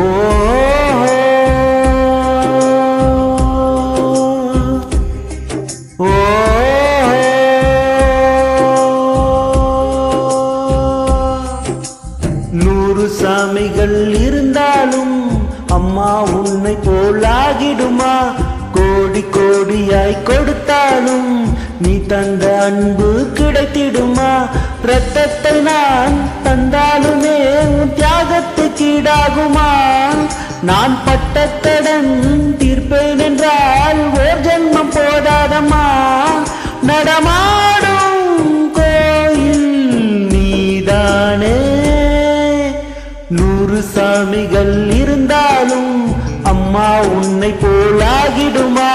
ஓ ஓ நூறு சாமிகள் இருந்தாலும் அம்மா உன்னை போலாகிடுமா? கோடி கோடியாய் கொடுத்தாலும் நீ தந்த அன்பு கிடைத்திடுமா? ரத்தத்தை நான் தந்தாலுமே உன் தியாகத்துக்கு ஈடாகுமா? நான் பட்ட கடன் தீர்ப்பேன் என்றால் ஓர் ஜென்மம் போதாதம்மா. நடமாடும் கோயில் நீதானே. நூறு சாமிகள் இருந்தாலும் அம்மா உன்னை போலாகிடுமா?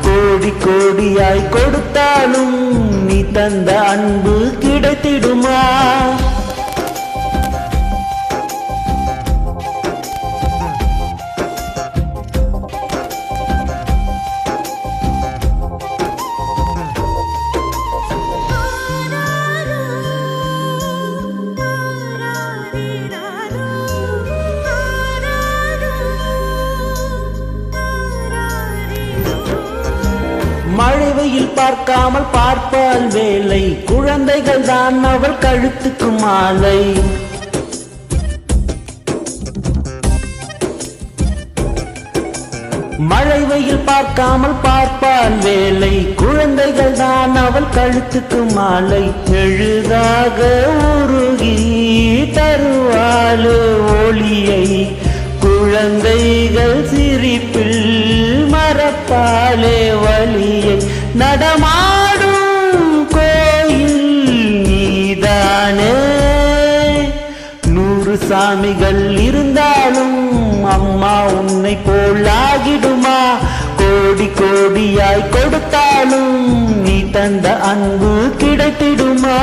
கோடி கோடியாய் கொடுத்தாலும் நீ தந்த அன்பு கிடைத்திடுமா? மழை வெயில் பார்க்காமல் பார்ப்பால் வேலை, குழந்தைகள் தான் அவள் கழுத்துக்கு மாலை. மழை வெயில் பார்க்காமல் பார்ப்பால் வேலை, குழந்தைகள் தான் அவள் கழுத்துக்கு மாலை. எழுதாக உருகி தருவாளு ஒளியை, குழந்தைகள் சிரிப்பில் மறப்பாலே வலியை. நடமாடும் கோயில் நீதானே. நூறு சாமிகள் இருந்தாலும் அம்மா உன்னை போலாகிடுமா? கோடி கோடியாய் கொடுத்தாலும் நீ தந்த அன்பு கிடைத்திடுமா?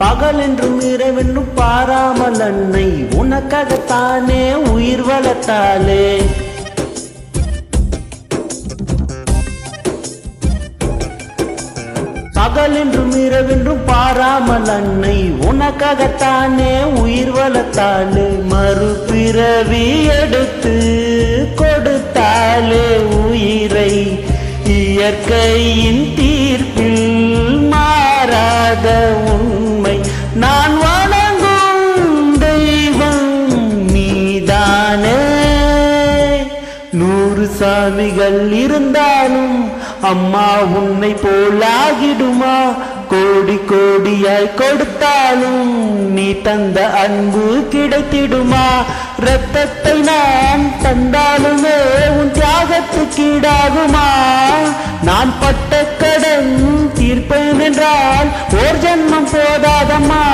பகல் என்றும் இரவென்றும் பாராமல் அன்னை உனக்காகத்தானே உயிர் வளர்த்தாளே. பகல் என்றும் இரவென்றும் பாராமல் அன்னை உனக்காகத்தானே உயிர் வளர்த்தாளே. மறுபிறவி எடுத்து கொடுத்தாளே உயிரை, இயற்கையின் தீர்ப்பில் மாறாத உண்மை. நான் வணங்கும் தெய்வம் நீதானே. நூறு சாமிகள் இருந்தாலும் அம்மா உன்னை போலாகிடுமா? கோடி கோடியாய் கொடுத்தாலும் நீ தந்த அன்பு கிடைத்திடுமா? ரத்தத்தை நான் தந்தாலுமே உன் தியாகத்துக்கு ஈடாகுமா? நான் பட்ட கடன் தீர்ப்பேன் என்றால் ஓர் ஜென்மம் போதாதம்மா.